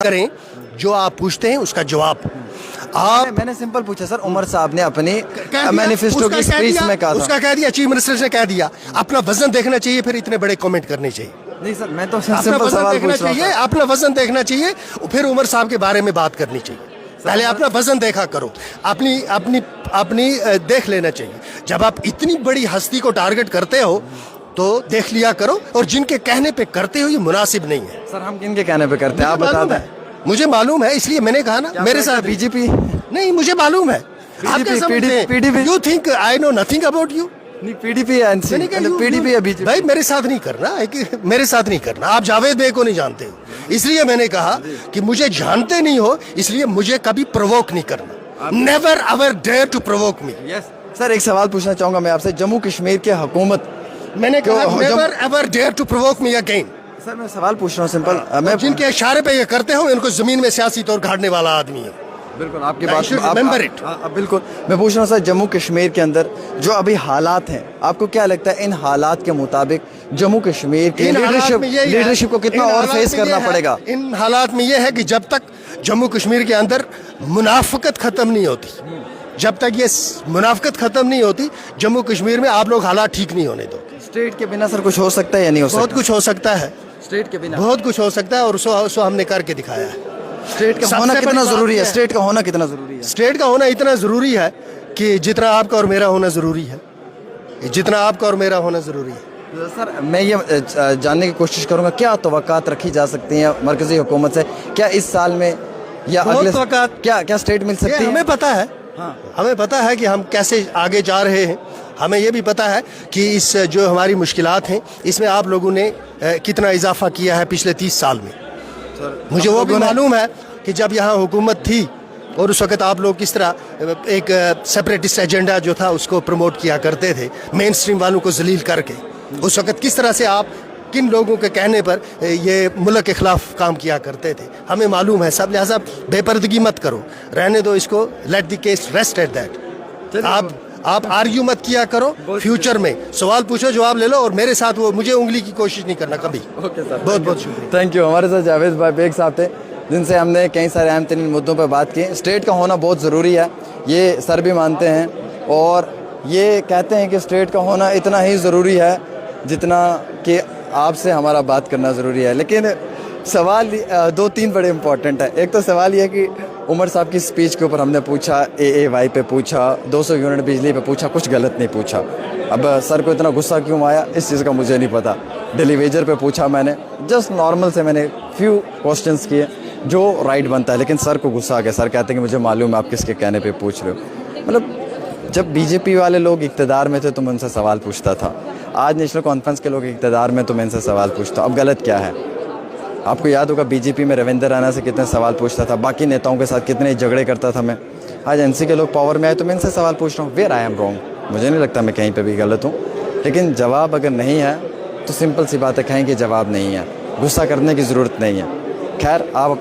کریں جو آپ پوچھتے ہیں اس کا جواب آپ میں نے سمپل پوچھا سر، عمر صاحب نے اپنی مینیفیسٹو کی اسپیچ میں کہا اس کا کہہ دیا، چیف منسٹر نے کہہ دیا، اپنا وزن دیکھنا چاہیے، پھر اتنے بڑے کمنٹ کرنے چاہیے. نہیں سر، میں تو اپنا سمپل وزن سوال دیکھنا پوچھ رہا چاہیے، ہوں. اپنا وزن دیکھنا چاہیے، پھر عمر صاحب کے بارے میں بات کرنی چاہیے. پہلے اپنا وزن دیکھا کرو، اپنی دیکھ لینا چاہیے. جب آپ اتنی بڑی ہستی کو ٹارگٹ کرتے ہو تو دیکھ لیا کرو، اور جن کے کہنے پہ کرتے ہو یہ مناسب نہیں ہے. سر ہم کن کے کہنے پہ کرتے ہیں آپ بتا دیں. مجھے معلوم ہے، اس لیے میں نے کہا نا میرے ساتھ بی جے پی نہیں، مجھے معلوم ہے. آپ کیا سمجھتے ہیں؟ You think I know nothing about you؟ نہیں، پی ڈی پی ہے، پی ڈی پی ہے بی جے پی. بھائی میرے ساتھ نہیں کرنا، میرے ساتھ نہیں کرنا. آپ جاوید بے کو نہیں جانتے ہو، اس لیے میں نے کہا کہ مجھے جانتے نہیں ہو، اس لیے مجھے کبھی پرووک نہیں کرنا. Never ever dare to provoke me. Sir ایک سوال پوچھنا چاہوں گا میں آپ سے. جموں کشمیر کے حکومت، میں نے کہا never ever dare to provoke me again. Sir میں سوال پوچھ رہا ہوں سمپل. میں جن کے اشارے پہ یہ کرتے ہو ان کو زمین میں سیاسی طور گھاڑنے والا آدمی ہے. بالکل آپ کی I بات should remember it. بالکل میں پوچھ رہا ہوں سر، جموں کشمیر کے اندر جو ابھی حالات ہیں، آپ کو کیا لگتا ہے ان حالات کے مطابق جموں کشمیر کی لیڈرشپ کو کتنا اور فیس کرنا پڑے گا؟ ان حالات میں یہ ہے کہ جب تک جموں کشمیر کے اندر منافقت ختم نہیں ہوتی، جب تک یہ منافقت ختم نہیں ہوتی، جموں کشمیر میں آپ لوگ حالات ٹھیک نہیں ہونے دو. اسٹیٹ کے بنا سر کچھ ہو سکتا ہے یا نہیں ہو سکتا؟ بہت کچھ ہو سکتا ہے، اسٹیٹ کے بنا بہت کچھ ہو سکتا ہے، اور اسو ہم نے کر کے دکھایا ہے. اسٹیٹ کا ہونا کتنا ضروری ہے؟ اسٹیٹ کا ہونا کتنا ضروری ہے؟ اسٹیٹ کا ہونا اتنا ضروری ہے کہ جتنا آپ کا اور میرا ہونا ضروری ہے، جتنا آپ کا اور میرا ہونا ضروری ہے. سر میں یہ جاننے کی کوشش کروں گا، کیا توقعات رکھی جا سکتی ہیں مرکزی حکومت سے؟ کیا اس سال میں یا اگلے کیا اسٹیٹ مل سکتی ہے؟ ہمیں پتہ ہے، ہمیں پتہ ہے کہ ہم کیسے آگے جا رہے ہیں. ہمیں یہ بھی پتہ ہے کہ اس جو ہماری مشکلات ہیں اس میں آپ لوگوں نے کتنا اضافہ کیا ہے پچھلے 30 سال میں. مجھے وہ بھی معلوم ہے کہ جب یہاں حکومت تھی اور اس وقت آپ لوگ کس طرح ایک سیپریٹسٹ ایجنڈا جو تھا اس کو پروموٹ کیا کرتے تھے، مین سٹریم والوں کو ذلیل کر کے. اس وقت کس طرح سے آپ کن لوگوں کے کہنے پر یہ ملک کے خلاف کام کیا کرتے تھے، ہمیں معلوم ہے سب. لہٰذا بے پردگی مت کرو، رہنے دو اس کو، let the case rest at that. آپ آرگیو مت کیا کرو. فیوچر میں سوال پوچھو، جواب لے لو، اور میرے ساتھ وہ مجھے انگلی کی کوشش نہیں کرنا کبھی. بہت بہت شکریہ. Thank you. ہمارے ساتھ جاوید بھائی بیگ صاحب تھے جن سے ہم نے کئی سارے اہم ترین مدعوں پہ بات کی. اسٹیٹ کا ہونا بہت ضروری ہے، یہ سر بھی مانتے ہیں، اور یہ کہتے ہیں کہ اسٹیٹ کا ہونا اتنا ہی ضروری ہے جتنا کہ آپ سے ہمارا بات کرنا ضروری ہے. لیکن سوال 2-3 بڑے امپورٹنٹ ہیں. ایک تو سوال یہ ہے کہ عمر صاحب کی اسپیچ کے اوپر ہم نے پوچھا، AAY پہ پوچھا، 200 یونٹ بجلی پہ پوچھا، کچھ غلط نہیں پوچھا. اب سر کو اتنا غصہ کیوں آیا اس چیز کا مجھے نہیں پتا. ڈیلی ویجر پہ پوچھا میں نے، جسٹ نارمل سے میں نے فیو کوسچنس کیے جو رائٹ بنتا ہے، لیکن سر کو غصہ آ گیا. سر کہتے ہیں کہ مجھے معلوم ہے آپ کس کے کہنے پہ پوچھ رہے ہو. مطلب جب بی جے پی والے لوگ اقتدار میں تھے تو میں ان سے سوال پوچھتا تھا، آج نیشنل کانفرنس کے لوگ اقتدار میں تو میں ان سے سوال پوچھتا ہوں. اب غلط کیا ہے؟ آپ کو یاد ہوگا بی جے پی میں رویندر رانا سے کتنے سوال پوچھتا تھا، باقی نیتاؤں کے ساتھ کتنے جھگڑے کرتا تھا میں. آج NC کے لوگ پاور میں آئے تو میں ان سے سوال پوچھ رہا ہوں. Where I am wrong? مجھے نہیں لگتا میں کہیں پہ بھی غلط ہوں. لیکن جواب اگر نہیں ہے تو سمپل سی بات ہے، کہیں کہ جواب نہیں ہے، غصہ کرنے کی ضرورت نہیں ہے. خیر آپ